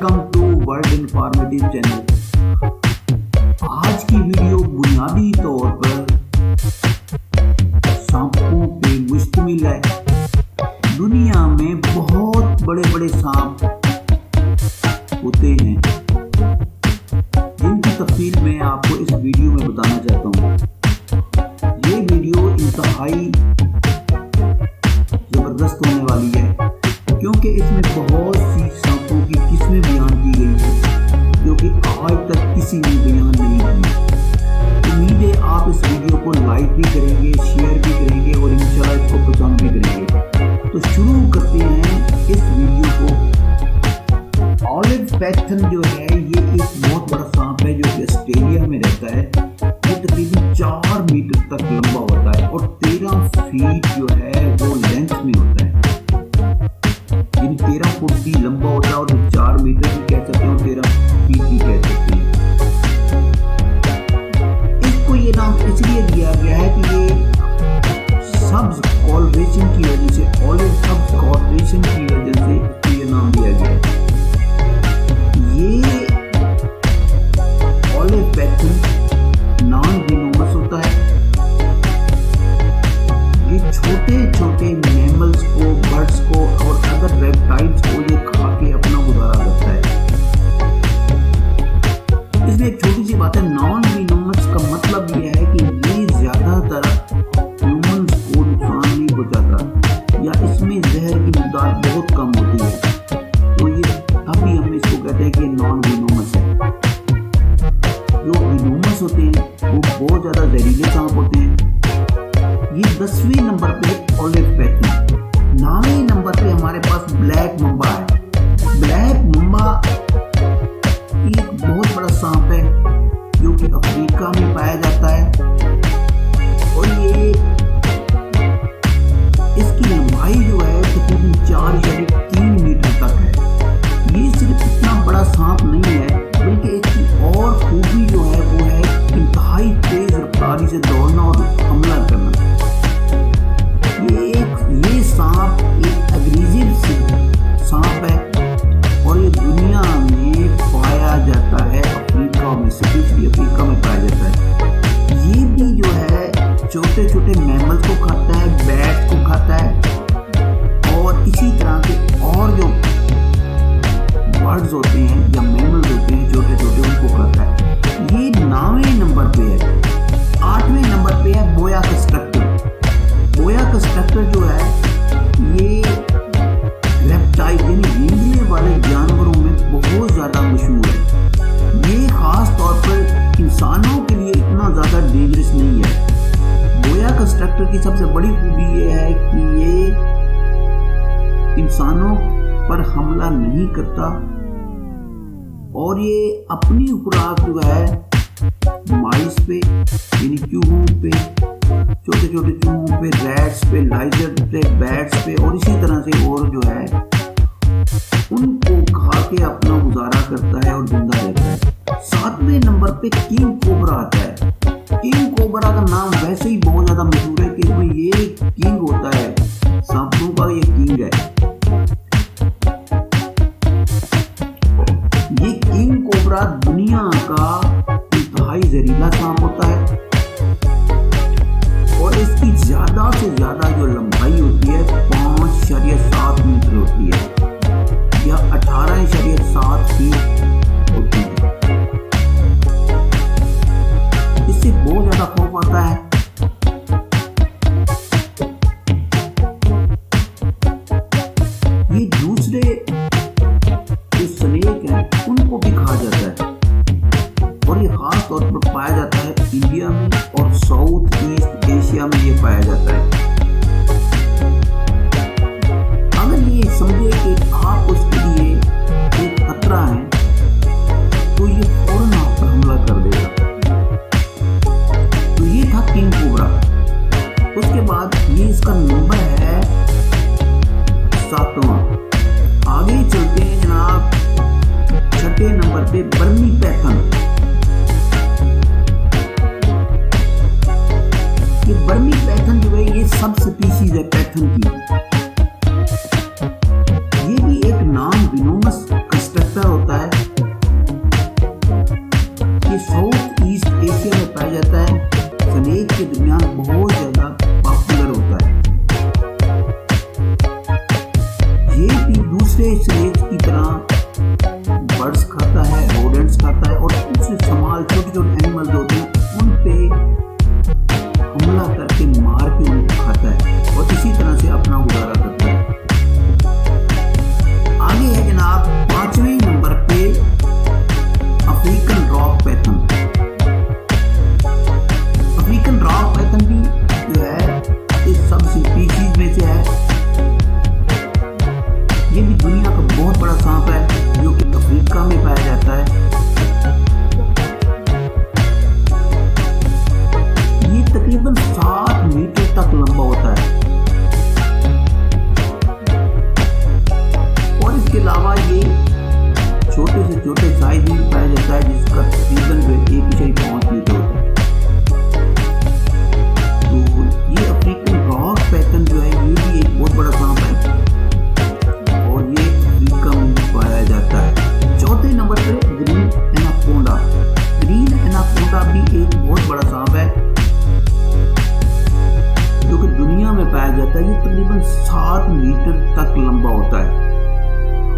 Welcome to world informative channel. आज की video बुनियादी तौर पर सांपों पे मुश्तमिल है। दुनिया में बहुत बड़े बड़े सांप होते हैं जिनकी तफसील मैं आपको इस वीडियो में बताना चाहता हूँ। ये वीडियो इंतहाई जबरदस्त होने वाली है क्योंकि इसमें बहुत सी सांपों की किस्में बयान की गई हैं जो कि आज तक किसी ने बयान नहीं की। उम्मीद है आप इस वीडियो को लाइक भी करेंगे, शेयर भी करेंगे और इंशाल्लाह इसको पसंद भी करेंगे। तो शुरू करते हैं इस वीडियो को। ऑलिव पैथन जो है ये एक बहुत बड़ा सांप है जो कि ऑस्ट्रेलिया में रहता है। ये तकरीबन 4 मीटर तक लंबा होता है और 13 फीट जो है वो लेंथ में होता है। 13 फुट भी लंबा होता है और 4 मीटर भी कह सकते हैं और 13 फीट भी कह सकते हैं। इसको ये नाम इसलिए दिया गया है कि ये सब्ज कॉलोरेशन की वजह से, ऑलिव सब्ज कॉलोरेशन की वजह से इसको ये नाम दिया गया है। ये ऑलिव पैथन नॉन वेनोमस होता है। ये छोटे छोटे मैमल्स को, बर्ड्स को और अदर रेप्टाइल्स को ये खा के अपना गुजारा करता है। इसमें एक छोटी सी बात है, नॉन वेनोमस का मतलब ये है कि ये ज्यादातर ह्यूमंस को नुकसान नहीं पहुंचाता या इसमें जहर की मिकदार बहुत कम होती है। तो ये तभी हम इसको कहते हैं कि नॉन वेनोमस है। जो वेनोमस होते हैं वो बहुत ज्यादा जहरीले सांप होते हैं। ये 10वें नंबर पे ऑलिव पैथन। 9वें नंबर पे हमारे पास ब्लैक मम्बा है। ब्लैक मम्बा एक बहुत बड़ा सांप है जो कि अफ्रीका में पाया जाता है और ये इसकी लंबाई जो है तकरीबन 4.3 मीटर तक है। ये सिर्फ इतना बड़ा सांप नहीं है बल्कि इसकी और खूबी जो है वो है इंतहाई तेज रफ्तारी से दौड़ना और हमला करना। ये सांप एक एग्रेसिव सांप है और ये दुनिया में पाया जाता है अफ्रीका में, स्पेशली अफ्रीका में पाया जाता है। ये भी जो है छोटे छोटे मैमल्स को खाता है, बैट्स को खाता है और इसी तरह के और जो बर्ड्स होते हैं या मैमल्स होते हैं छोटे छोटे उनको खाता है। ये 9वें नंबर पे है। 8वें नंबर पे है बोया कंस्ट्रक्टर। बोया कंस्ट्रक्टर जो है ये रेप्टाइल यानी रेंगने वाले जानवरों में बहुत ज़्यादा मशहूर है। ये ख़ास तौर पर इंसानों के लिए इतना ज़्यादा डेंजरस नहीं है। बोया कंस्ट्रक्टर की सबसे बड़ी खूबी ये है कि ये इंसानों पर हमला नहीं करता और ये अपनी खुराक जो है माइस पे यानी चूहों पे, छोटे छोटे चूहों पे, रैट्स पे, लाइजर्ड पे, बैट्स पे और इसी तरह से और जो है उनको खा के अपना गुजारा करता है और जिंदा रहता है। 7वें नंबर पे किंग कोबरा आता है। किंग कोबरा का नाम वैसे ही बहुत ज्यादा मशहूर है कि वो ये किंग होता है, सांपों का ये किंग है। ये किंग कोबरा दुनिया का इंतहाई जहरीला सांप होता है और इसकी ज्यादा से ज्यादा जो लंबाई होती है 5.7 मीटर होती है या 18.7 फीट होती है। इससे बहुत ज्यादा खौफ आता है। ये दूसरे जो स्नेक हैं उनको भी खा जाता है और ये खास तौर पर पाया जाता है इंडिया में और साउथ ईस्ट एशिया में ये पाया जाता है। अगर ये समझे कि आप उसके लिए एक खतरा है तो ये फौरन आप पर हमला कर देगा। तो ये था किंग कोबरा। उसके बाद ये इसका नंबर है 7वां। आगे चलते हैं जनाब 6ठे नंबर पे बर्मी पैथन। ये बर्मी पैथन जो है ये सब स्पीशीज है पैथन की। ये भी एक नॉन वेनोमस कंस्ट्रक्टर होता ये साउथ ईस्ट एशिया में पाया जाता है। स्नेक के दरमियान बहुत ज्यादा पॉपुलर होता है। ये भी दूसरे स्नेक की तरह बर्ड्स खाता है, रोडेंट्स खाता है और दूसरे समाल छोटे छोटे एनिमल्स होते हैं उन पे हमला करके मार के उनको खाता है और इसी तरह से अपना गुजारा करता है। आगे है जनाब 5वें नंबर पे African rock Python. African rock Python भी जो है इस सब स्पीशीज में से है। ये भी दुनिया का बहुत बड़ा सांप है जो कि अफ्रीका में पाया जाता है। ये तकरीबन 7 मीटर तक लंबा होता है और इसके अलावा ये छोटे से छोटे साइज में पाया जाता है जिसका तकरीबन 1.5 मीटर होता है। तो ये अफ्रीकन रॉक पैथन जो है ये भी एक बहुत बड़ा सांप है और ये अफ्रीका में पाया जाता है। चौथे नंबर पे ग्रीन एनाकोंडा। ग्रीन एनाकोंडा भी एक बहुत बड़ा सांप है जो कि दुनिया में पाया जाता है। ये तकरीबन 7 मीटर तक लंबा होता है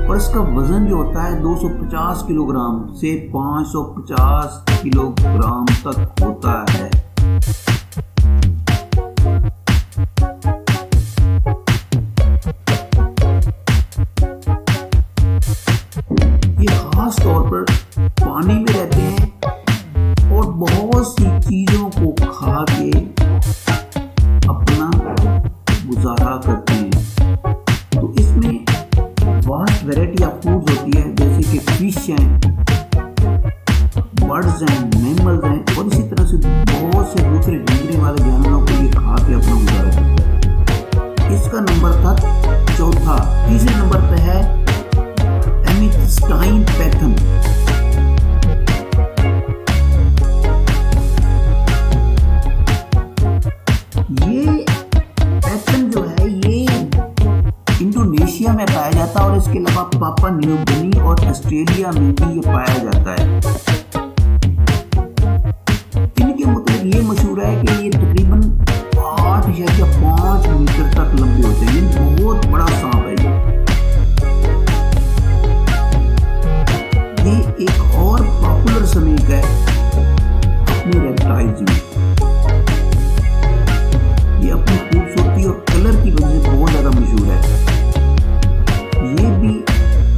और इसका वजन जो होता है 250 किलोग्राम से 550 किलोग्राम तक होता है। ये खास तौर पर पानी में रहते हैं और बहुत सी चीजों को खा के अपना गुजारा करते हैं। तो इसमें वास्ट वैरायटी ऑफ फूड्स होती है जैसे कि फिश हैं, बर्ड्स हैं, मैमल्स हैं और इसी तरह से बहुत से दूसरे डंगरी वाले जानवरों को ये खा के अपना गुजारा करता है। इसका नंबर था चौथा। तीसरे नंबर पे है एमेथिस्टाइन पैथन। ये पैथन जो है ये इंडोनेशिया में पाया जाता है और इसके अलावा पापुआ न्यू गिनी और ऑस्ट्रेलिया में भी ये पाया जाता है। इनके मतलब ये मशहूर है कि ये तकरीबन 8 या 5 मीटर तक लंबे होते हैं। ये बहुत बड़ा सांप है। ये एक और पॉपुलर स्नेक है अपनी रेप्टाइल्स में। ये अपनी खूबसूरती और कलर की वजह से बहुत ज्यादा मशहूर है। ये भी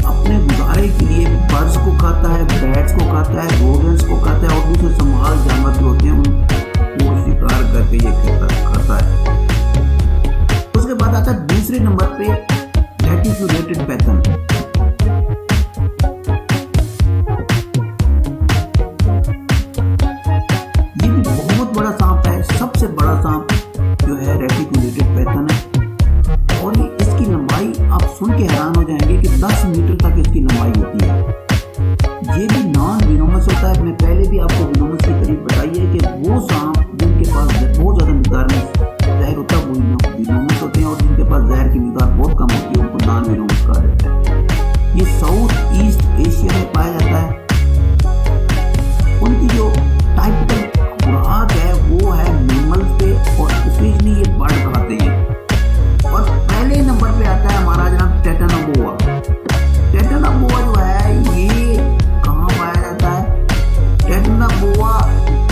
अपने गुजारे के लिए बर्ड्स को खाता है, बैट्स को खाता है, रोडेंट्स को खाता है और दूसरे संभाल जानवर जो होते हैं उनको शिकार करके ये खाता है। उसके बाद आता है दूसरे नंबर पे रेटिक्यूलेटेड पैथन। ये भी बहुत बड़ा सांप है। सबसे बड़ा सांप जो है रेटिक्यूलेटेड पैथन है और ये इसकी लंबाई आप सुन के हैरान हो जाएंगे कि 10 मीटर तक इसकी लंबाई होती है। ये भी नॉन विनोमस होता है। मैं पहले भी आपको विनोमस के करीब बताई है कि वो सांप जिनके पास बहुत ज्यादा मिकदार में जहर होता है वो विनोमस होते हैं और जिनके पास जहर की मिकदार बहुत कम होती है उनको नॉन विनोमस कहा जाता है। ये साउथ ईस्ट एशिया में पाया जाता है। उनकी जो टाइपिकल खुराक है वो है मैमल्स पे और स्पेशली ये बर्ड खाते हैं। और पहले नंबर पे आता है हमारा जनाब टेटानाबोआ। टेटानाबोआ जो है ये कहाँ पाया जाता है? टेटानाबोआ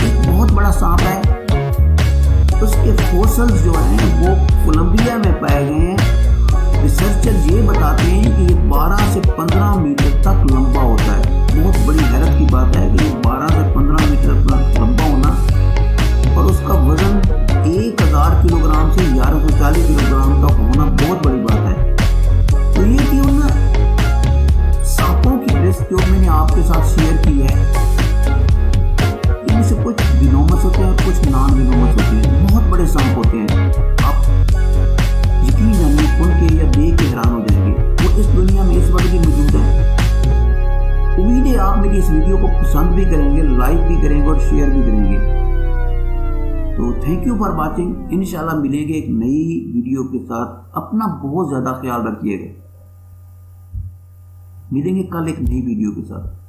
एक बहुत बड़ा सांप है। उसके फोसिल्स जो हैं वो कोलंबिया में पाए गए हैं। रिसर्चर ये बताते हैं कि ये 12 से 15 मीटर तक लंबा होता है। बहुत बड़ी हैरत की बात है कि ये 12 से 15 मीटर तक लंबा होना और उसका वजन 1000 किलोग्राम से 1140 किलोग्राम तक होना बहुत बड़ी बात है। तो ये थी उन सांपों की लिस्ट जो मैंने आपके साथ शेयर की है। इनमें से कुछ विनोमस होते हैं और कुछ नॉन विनोमस होते हैं। बहुत बड़े सांप होते हैं। आप यकीन नहीं सुन के या देख के हैरान हो जाएंगे। वो इस दुनिया में इस वक्त भी मौजूद है। उम्मीद है आप मेरी इस वीडियो को पसंद भी करेंगे, लाइक भी करेंगे और शेयर भी करेंगे। तो थैंक यू फॉर वॉचिंग। इंशाल्लाह मिलेंगे एक नई वीडियो के साथ। अपना बहुत ज़्यादा ख्याल रखिएगा। मिलेंगे कल एक नई वीडियो के साथ।